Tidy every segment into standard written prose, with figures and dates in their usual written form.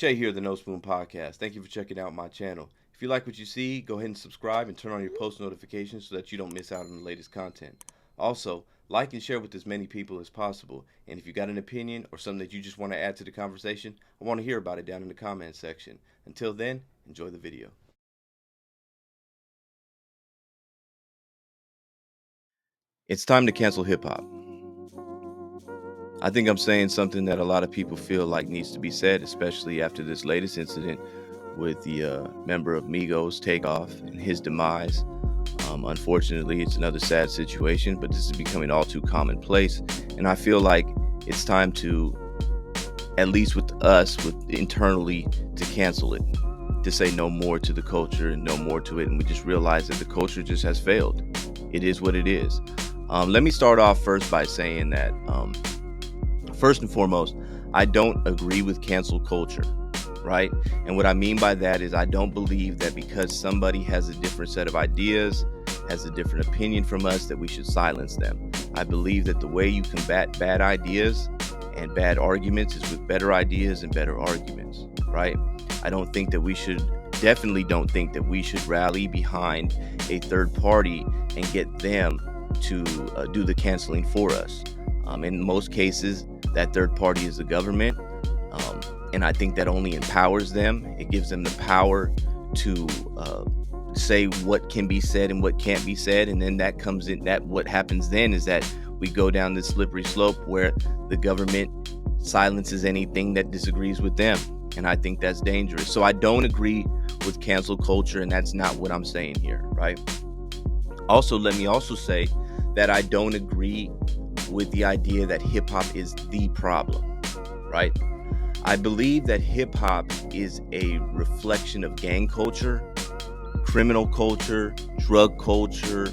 Jay here, the No Spoon Podcast. Thank you for checking out my channel. If you like what you see, go ahead and subscribe and turn on your post notifications so that you don't miss out on the latest content. Also, like and share with as many people as possible. And if you got an opinion or something that you just want to add to the conversation, I want to hear about it down in the comments section. Until then, enjoy the video. It's time to cancel hip hop. I think I'm saying something that a lot of people feel like needs to be said, especially after this latest incident with the member of Migos Takeoff and his demise. Unfortunately, it's another sad situation, but this is becoming all too commonplace. And I feel like it's time to, at least with us, with internally, to cancel it, to say no more to the culture and no more to it. And we just realize that the culture just has failed. It is what it is. Let me start off first by saying that, first and foremost, I don't agree with cancel culture, right? And what I mean by that is I don't believe that because somebody has a different set of ideas, has a different opinion from us, that we should silence them. I believe that the way you combat bad ideas and bad arguments is with better ideas and better arguments, right? I don't think that we should, definitely don't think that we should rally behind a third party and get them to do the canceling for us. In most cases, that third party is the government. And I think that only empowers them. It gives them the power to say what can be said and what can't be said. And then that comes in, that what happens then is that we go down this slippery slope where the government silences anything that disagrees with them. And I think that's dangerous. So I don't agree with cancel culture, and that's not what I'm saying here, right? Also, let me also say that I don't agree with the idea that hip hop is the problem, right? I believe that hip hop is a reflection of gang culture, criminal culture, drug culture,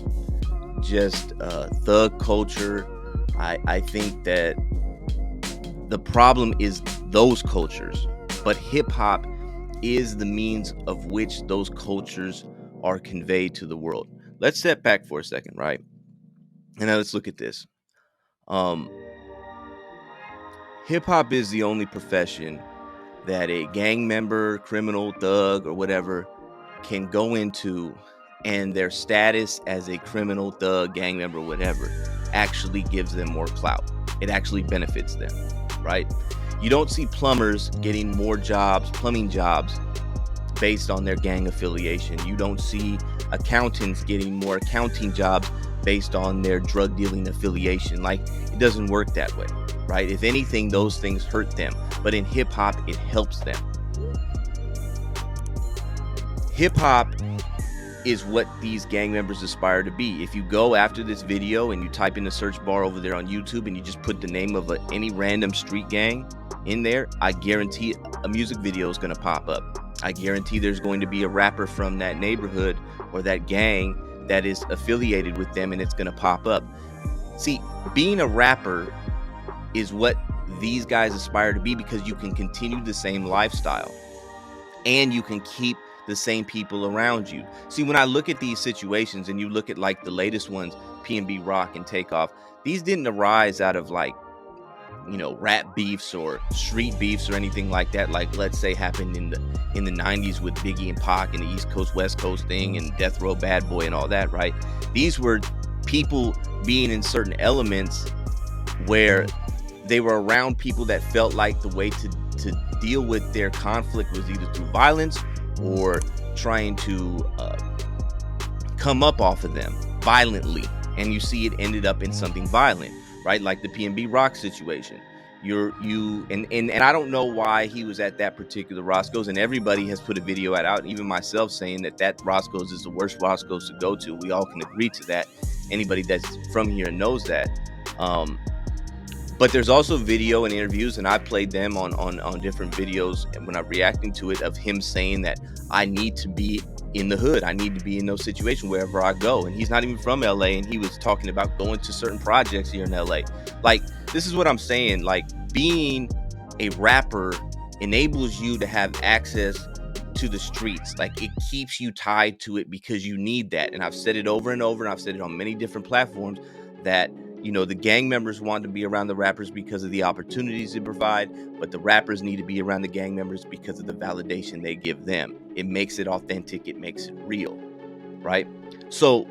just thug culture. I think that the problem is those cultures, but hip hop is the means of which those cultures are conveyed to the world. Let's step back for a second, right? And now let's look at this. Hip hop is the only profession that a gang member, criminal, thug, or whatever can go into, and their status as a criminal, thug, gang member, whatever, actually gives them more clout. It actually benefits them, right? You don't see plumbers getting more jobs, plumbing jobs, based on their gang affiliation. You don't see accountants getting more accounting jobs based on their drug dealing affiliation. Like, it doesn't work that way, right? If anything, those things hurt them. But in hip hop, it helps them. Hip hop is what these gang members aspire to be. If you go after this video and you type in the search bar over there on YouTube and you just put the name of any random street gang in there, I guarantee a music video is going to pop up. I guarantee there's going to be a rapper from that neighborhood or that gang that is affiliated with them, and it's going to pop up. See, being a rapper is what these guys aspire to be, because you can continue the same lifestyle and you can keep the same people around you. See, when I look at these situations and you look at like the latest ones, P&B Rock and Takeoff, these didn't arise out of like, you know, rap beefs or street beefs or anything like that, like let's say happened in the 90s with Biggie and Pac and the East Coast West Coast thing and Death Row Bad Boy and all that, right? These were people being in certain elements where they were around people that felt like the way to deal with their conflict was either through violence or trying to come up off of them violently. And you see it ended up in something violent, right? Like the P&B Rock situation. And I don't know why he was at that particular Roscoe's, and everybody has put a video out, even myself, saying that Roscoe's is the worst Roscoe's to go to. We all can agree to that. Anybody that's from here knows that. But there's also video and interviews, and I played them on different videos when I'm reacting to it, of him saying that I need to be in the hood. I need to be in those situations wherever I go. And he's not even from LA, and he was talking about going to certain projects here in LA. Like, this is what I'm saying. Like, being a rapper enables you to have access to the streets. Like, it keeps you tied to it because you need that. And I've said it over and over, and I've said it on many different platforms, that The gang members want to be around the rappers because of the opportunities they provide, but the rappers need to be around the gang members because of the validation they give them. It makes it authentic, it makes it real, right? So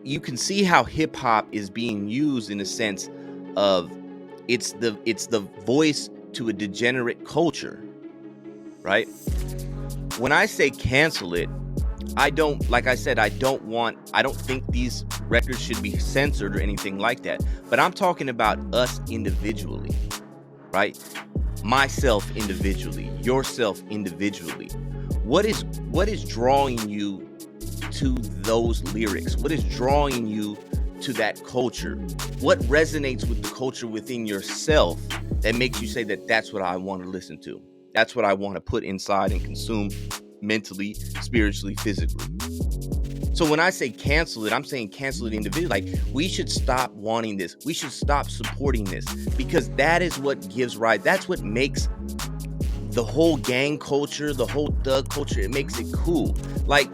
you can see how hip hop is being used in a sense of it's the voice to a degenerate culture, right? When I say cancel it, I don't, like I said, I don't think these records should be censored or anything like that. But I'm talking about us individually, right? Myself individually, yourself individually. What is drawing you to those lyrics? What is drawing you to that culture? What resonates with the culture within yourself that makes you say that that's what I want to listen to? That's what I want to put inside and consume mentally, spiritually, physically. So when I say cancel it, I'm saying cancel it individually. Like, we should stop wanting this. We should stop supporting this, because that is what gives rise. That's what makes the whole gang culture, the whole thug culture, it makes it cool. Like,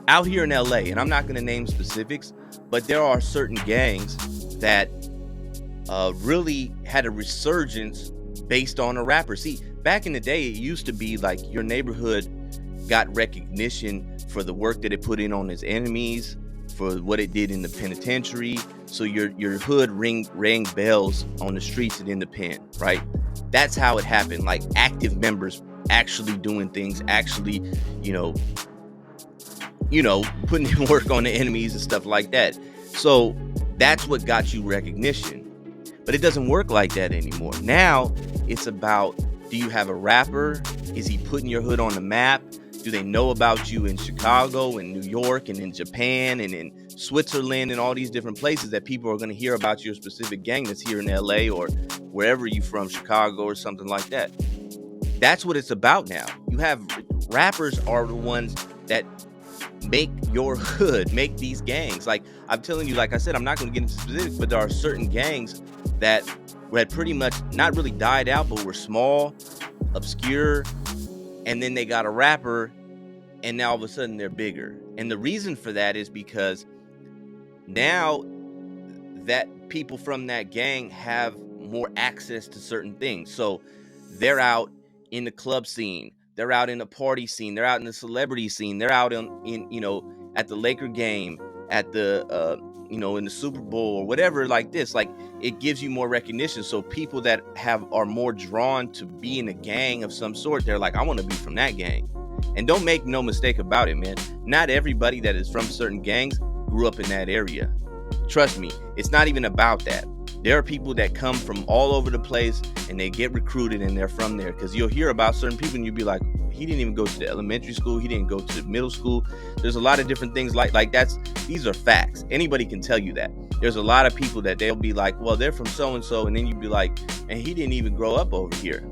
out here in LA, and I'm not going to name specifics, but there are certain gangs that really had a resurgence based on a rapper. See, back in the day, it used to be like your neighborhood got recognition for the work that it put in on its enemies, for what it did in the penitentiary. So your hood rang bells on the streets and in the pen, right? That's how it happened. Like, active members actually doing things, actually, putting in work on the enemies and stuff like that. So that's what got you recognition. But it doesn't work like that anymore. Now it's about, do you have a rapper? Is he putting your hood on the map? Do they know about you in Chicago and New York and in Japan and in Switzerland and all these different places that people are going to hear about your specific gang that's here in LA or wherever you from, Chicago or something like that? That's what it's about now. You have rappers are the ones that make your hood, make these gangs. Like, I'm telling you, like I said, I'm not going to get into specifics, but there are certain gangs that had pretty much not really died out, but were small, obscure, and then they got a rapper, and now all of a sudden they're bigger. And the reason for that is because now that people from that gang have more access to certain things. So they're out in the club scene, they're out in the party scene, they're out in the celebrity scene, they're out in at the Laker game, at the in the Super Bowl or whatever, like this. Like, it gives you more recognition. So people that are more drawn to be in a gang of some sort, they're like, I want to be from that gang. And don't make no mistake about it, man. Not everybody that is from certain gangs grew up in that area. Trust me, it's not even about that. There are people that come from all over the place and they get recruited and they're from there. Because you'll hear about certain people and you'll be like, he didn't even go to the elementary school, he didn't go to the middle school. There's a lot of different things like these are facts. Anybody can tell you that. There's a lot of people that they'll be like, well, they're from so and so, and then you'd be like, and he didn't even grow up over here.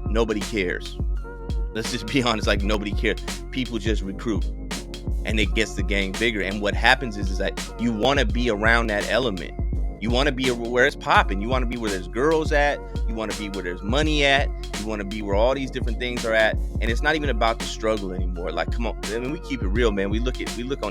Nobody cares. Let's just be honest, like, nobody cares. People just recruit and it gets the gang bigger. And what happens is that you want to be around that element. You want to be where it's popping. You want to be where there's girls at. You want to be where there's money at. You want to be where all these different things are at. And it's not even about the struggle anymore. Like, come on. I mean, we keep it real, man. We look on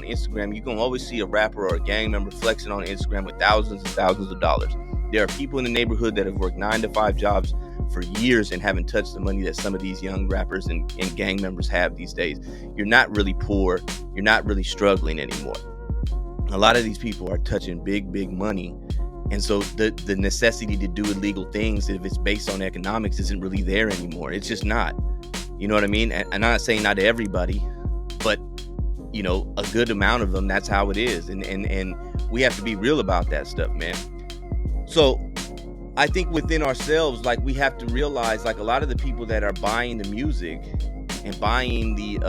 Instagram. You can always see a rapper or a gang member flexing on Instagram with thousands and thousands of dollars. There are people in the neighborhood that have worked 9-to-5 jobs for years and haven't touched the money that some of these young rappers and gang members have these days. You're not really poor. You're not really struggling anymore. A lot of these people are touching big money. And so the necessity to do illegal things, if it's based on economics, isn't really there anymore. It's just not. You know what I mean? And I'm not saying not to everybody, but a good amount of them, that's how it is. And we have to be real about that stuff, man. So I think within ourselves, like, we have to realize, like, a lot of the people that are buying the music and buying the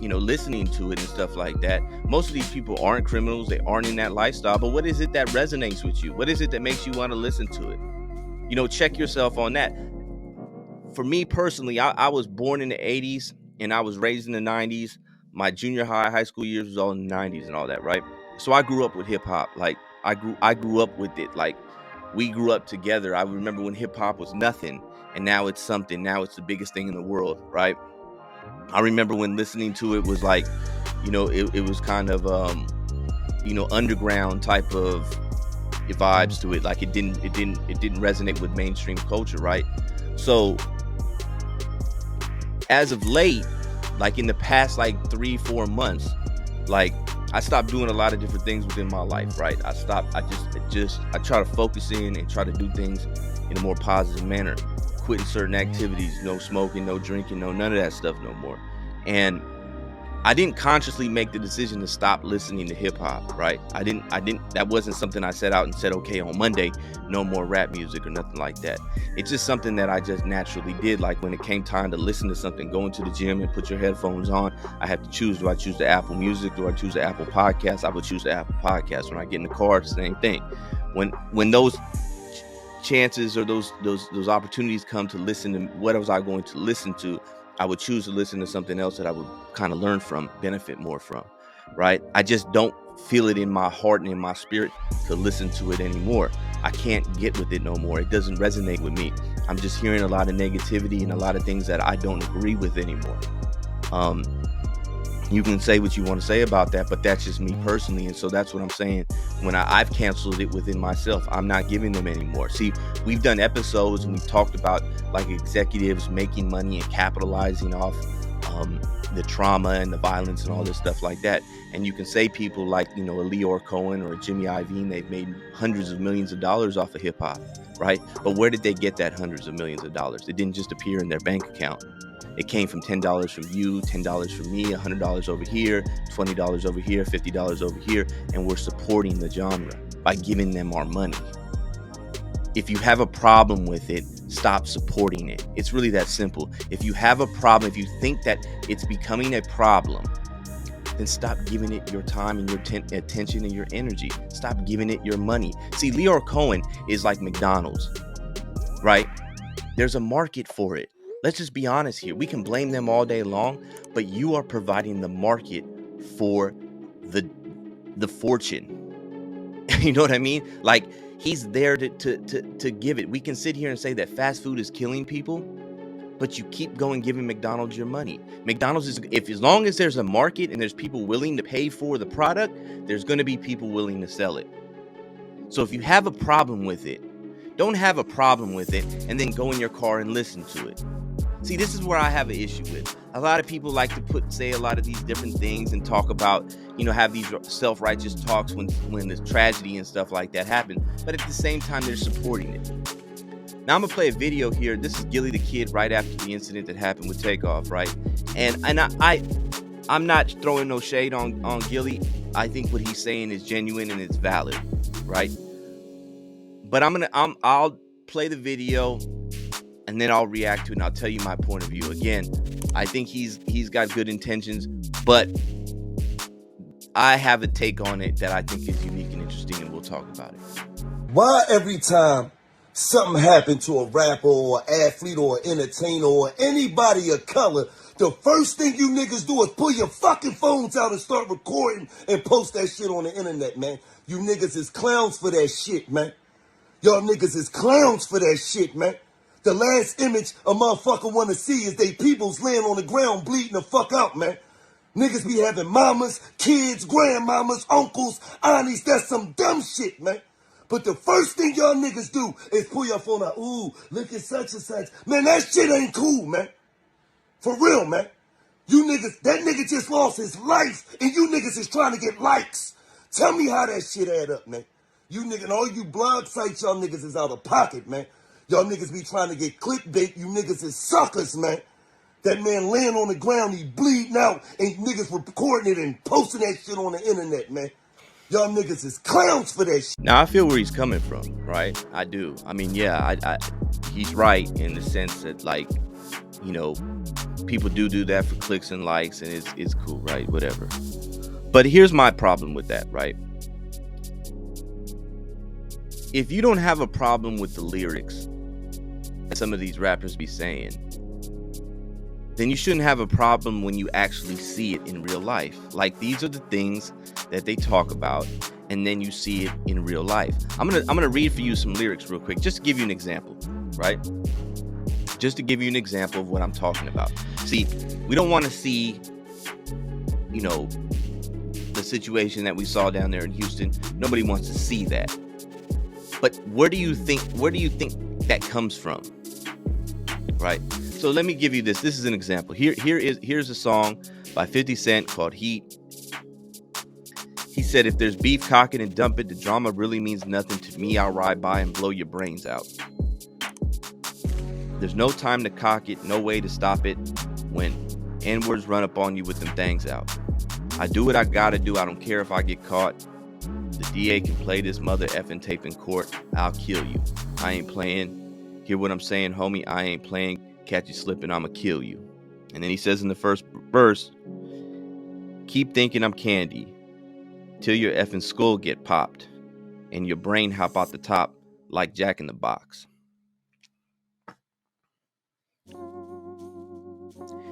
listening to it and stuff like that, most of these people aren't criminals. They aren't in that lifestyle. But what is it that resonates with you? What is it that makes you want to listen to it? Check yourself on that. For me personally, I was born in the 80s and I was raised in the 90s. My junior high school years was all in the 90s and all that, right? So I grew up with hip hop. Like, I grew up with it. Like, we grew up together. I remember when hip hop was nothing and now it's something. Now it's the biggest thing in the world, right? I remember when listening to it was like, it was kind of underground type of vibes to it. Like it didn't resonate with mainstream culture, right? So as of late, like in the past like 3-4 months, like I stopped doing a lot of different things within my life, right? I try to focus in and try to do things in a more positive manner, quitting certain activities, no smoking, no drinking, none of that stuff no more. And I didn't consciously make the decision to stop listening to hip hop, right? That wasn't something I set out and said, okay, on Monday, no more rap music or nothing like that. It's just something that I just naturally did. Like when it came time to listen to something, go into the gym and put your headphones on, I had to choose. Do I choose the Apple Music? Do I choose the Apple Podcast? I would choose the Apple Podcast. When I get in the car, same thing. When those chances or those opportunities come to listen to what was I going to listen to, I would choose to listen to something else that I would kind of learn from, benefit more from, right? I just don't feel it in my heart and in my spirit to listen to it anymore. I can't get with it no more. It doesn't resonate with me. I'm just hearing a lot of negativity and a lot of things that I don't agree with anymore. You can say what you want to say about that, but that's just me personally. And so that's what I'm saying. When I've canceled it within myself, I'm not giving them anymore. See, we've done episodes and we've talked about like executives making money and capitalizing off the trauma and the violence and all this stuff like that. And you can say people like, a Leor Cohen or a Jimmy Iovine, they've made hundreds of millions of dollars off of hip hop, right? But where did they get that hundreds of millions of dollars? It didn't just appear in their bank account. It came from $10 from you, $10 from me, $100 over here, $20 over here, $50 over here, and we're supporting the genre by giving them our money. If you have a problem with it, stop supporting it. It's really that simple. If you have a problem, if you think that it's becoming a problem, then stop giving it your time and your attention and your energy. Stop giving it your money. See, Leor Cohen is like McDonald's, right? There's a market for it. Let's just be honest here. We can blame them all day long, but you are providing the market for the fortune. You know what I mean? Like he's there to give it. We can sit here and say that fast food is killing people, but you keep going giving McDonald's your money. McDonald's is, as long as there's a market and there's people willing to pay for the product, there's going to be people willing to sell it. So if you have a problem with it, don't have a problem with it and then go in your car and listen to it. See, this is where I have an issue with. A lot of people like to say a lot of these different things and talk about, have these self-righteous talks when the tragedy and stuff like that happen. But at the same time, they're supporting it. Now I'm gonna play a video here. This is Gilly the Kid right after the incident that happened with Takeoff, right? And I'm not throwing no shade on Gilly. I think what he's saying is genuine and it's valid, right? But I'll play the video and then I'll react to it and I'll tell you my point of view. Again, I think he's got good intentions, but I have a take on it that I think is unique and interesting, and we'll talk about it. Why every time something happened to a rapper or an athlete or an entertainer or anybody of color, the first thing you niggas do is pull your fucking phones out and start recording and post that shit on the internet, man? You niggas is clowns for that shit, man. Y'all niggas is clowns for that shit, man. The last image a motherfucker want to see is they peoples laying on the ground bleeding the fuck out, man. Niggas be having mamas, kids, grandmamas, uncles, aunties. That's some dumb shit, man. But the first thing y'all niggas do is pull your phone out. Ooh, look at such and such. Man, that shit ain't cool, man. For real, man. You niggas, that nigga just lost his life, and you niggas is trying to get likes. Tell me how that shit add up, man. You niggas, all you blog sites, y'all niggas is out of pocket, man. Y'all niggas be trying to get clickbait. You niggas is suckers, man. That man laying on the ground, he bleeding out, and niggas recording it and posting that shit on the internet, man. Y'all niggas is clowns for that shit. Now, I feel where he's coming from, right? I do. I mean, yeah, he's right in the sense that, like, people do that for clicks and likes, and it's cool, right? Whatever. But here's my problem with that, right? If you don't have a problem with the lyrics that some of these rappers be saying, then you shouldn't have a problem when you actually see it in real life. Like, these are the things that they talk about, and then you see it in real life. I'm gonna read for you some lyrics real quick, just to give you an example, right? Just to give you an example of what I'm talking about. See, we don't want to see, the situation that we saw down there in Houston. Nobody wants to see that. But where do you think that comes from? Right? So let me give you this. This is an example. Here's a song by 50 Cent called Heat. He said, if there's beef, cock it and dump it. The drama really means nothing to me. I'll ride by and blow your brains out. There's no time to cock it, no way to stop it when N-words run up on you with them things out. I do what I gotta do. I don't care if I get caught. The DA can play this mother effing tape in court. I'll kill you. I ain't playing. Hear what I'm saying, homie? I ain't playing. Catch you slipping, I'ma kill you. And then he says in the first verse, keep thinking I'm candy till your effing skull get popped and your brain hop out the top like Jack in the Box.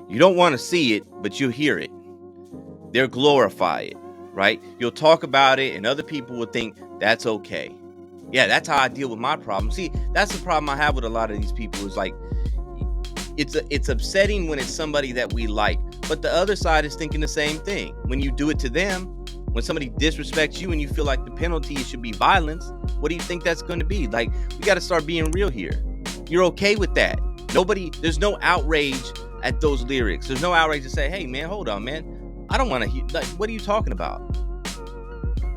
You don't want to see it, but you'll hear it. They'll glorify it, right? You'll talk about it and other people will think that's okay. Yeah, that's how I deal with my problem. See, that's the problem I have with a lot of these people is like, it's upsetting when it's somebody that we like, but the other side is thinking the same thing. When you do it to them, when somebody disrespects you and you feel like the penalty should be violence, what do you think that's going to be? Like, we got to start being real here. You're okay with that. There's no outrage at those lyrics. There's no outrage to say, hey man, hold on, man. I don't want to hear, like, what are you talking about?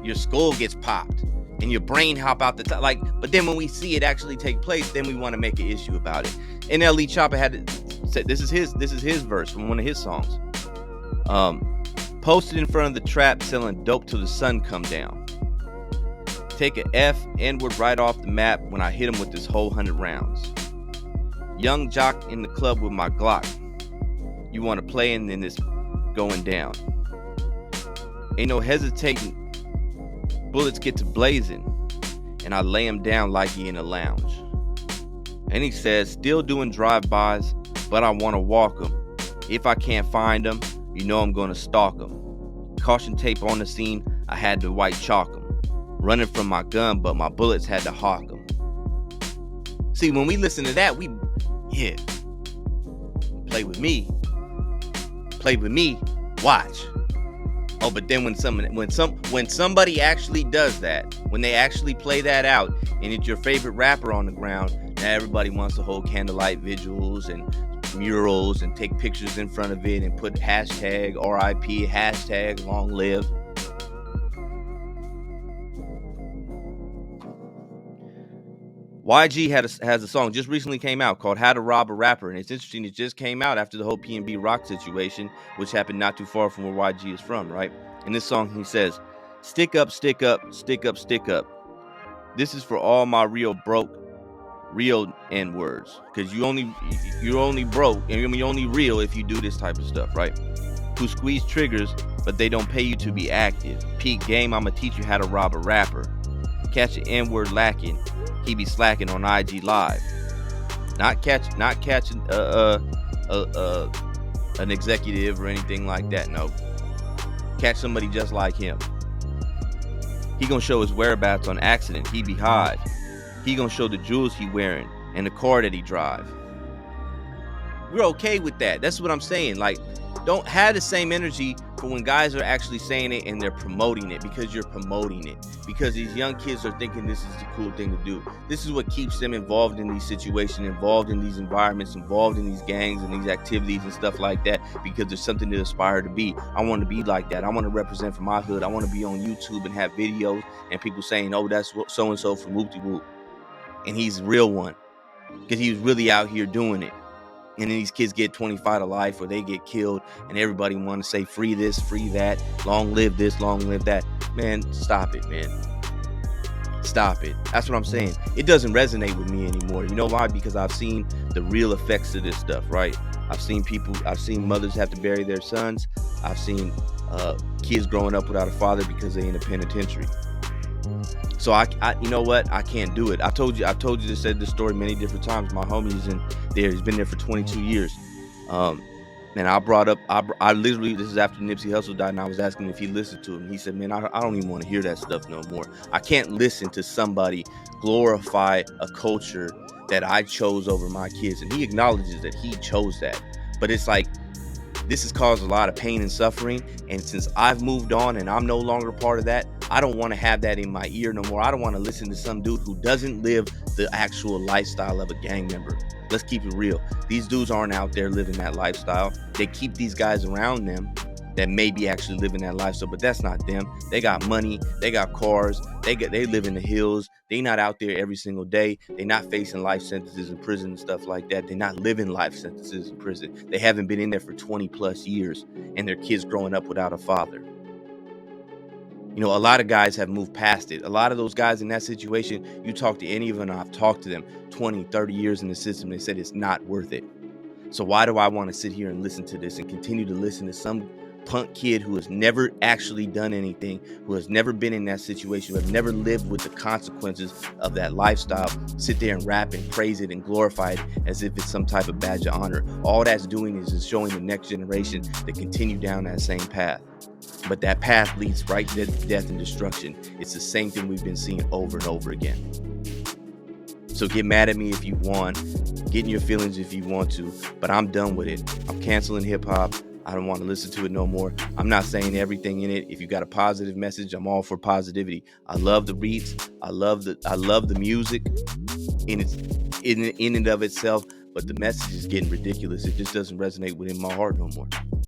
Your skull gets popped and your brain hop out the top. Like, but then when we see it actually take place, then we want to make an issue about it. And LE Chopper had to say, this is his verse from one of his songs. Posted in front of the trap selling dope till the sun come down. Take a N-word right off the map when I hit him with this whole 100 rounds. Young jock in the club with my Glock. You want to play and then it's going down. Ain't no hesitating. Bullets get to blazing and I lay him down like he in a lounge. And he says, still doing drive-bys, but I want to walk him. If I can't find him, you know I'm going to stalk him. Caution tape on the scene, I had to white chalk him. Running from my gun, but my bullets had to hawk him. See, when we listen to that, play with me. Play with me, watch. Oh, but then when somebody actually does that, when they actually play that out, and it's your favorite rapper on the ground, now everybody wants to hold candlelight vigils and murals and take pictures in front of it and put hashtag RIP, hashtag long live. YG has a song just recently came out called How to Rob a Rapper, and it's interesting, it just came out after the whole PNB Rock situation, which happened not too far from where YG is from, right? In this song he says, stick up, stick up, stick up, stick up. This is for all my real N-words, because you're only broke and you're only real if you do this type of stuff, right? Who squeeze triggers, but they don't pay you to be active. Peak game, I'ma teach you how to rob a rapper. Catch an N-word lacking, he be slacking on IG Live. Not catching an executive or anything like that. No, catch somebody just like him. He gonna show his whereabouts on accident. He be high. He gonna show the jewels he wearing and the car that he drive. We're okay with that. That's what I'm saying. Like, don't have the same energy for when guys are actually saying it and they're promoting it, because you're promoting it. Because these young kids are thinking this is the cool thing to do. This is what keeps them involved in these situations, involved in these environments, involved in these gangs and these activities and stuff like that, because there's something to aspire to be. I want to be like that. I want to represent for my hood. I want to be on YouTube and have videos and people saying, oh, that's so-and-so from Whoop-de-Whoop. And he's a real one, because he was really out here doing it. And then these kids get 25 to life or they get killed and everybody want to say free this, free that, long live this, long live that. Man, stop it, man. Stop it. That's what I'm saying. It doesn't resonate with me anymore. You know why? Because I've seen the real effects of this stuff, right? I've seen mothers have to bury their sons. I've seen kids growing up without a father because they're in a penitentiary. So I you know what? I can't do it. I told you this, said this story many different times. My homie's in there. He's been there for 22 years. And I brought up, I literally, this is after Nipsey Hussle died, and I was asking if he listened to him. He said, man, I don't even want to hear that stuff no more. I can't listen to somebody glorify a culture that I chose over my kids. And he acknowledges that he chose that. But it's like, This has caused a lot of pain and suffering. And since I've moved on and I'm no longer part of that, I don't want to have that in my ear no more. I don't want to listen to some dude who doesn't live the actual lifestyle of a gang member. Let's keep it real. These dudes aren't out there living that lifestyle. They keep these guys around them that may be actually living that lifestyle, but that's not them. They got money, they got cars, they live in the hills. They not out there every single day. They're not facing life sentences in prison and stuff like that. They're not living life sentences in prison. They haven't been in there for 20 plus years, and their kids growing up without a father. You know, a lot of guys have moved past it. A lot of those guys in that situation, you talk to any of them, I've talked to them 20, 30 years in the system, they said it's not worth it. So why do I want to sit here and listen to this and continue to listen to some punk kid who has never actually done anything, who has never been in that situation, who has never lived with the consequences of that lifestyle, sit there and rap and praise it and glorify it as if it's some type of badge of honor? All that's doing is just showing the next generation to continue down that same path. But that path leads right to death and destruction. It's the same thing we've been seeing over and over again. So get mad at me if you want, get in your feelings if you want to, but I'm done with it. I'm canceling hip hop. I don't want to listen to it no more. I'm not saying everything in it. If you got a positive message, I'm all for positivity. I love the beats. I love the music in and of itself, but the message is getting ridiculous. It just doesn't resonate within my heart no more.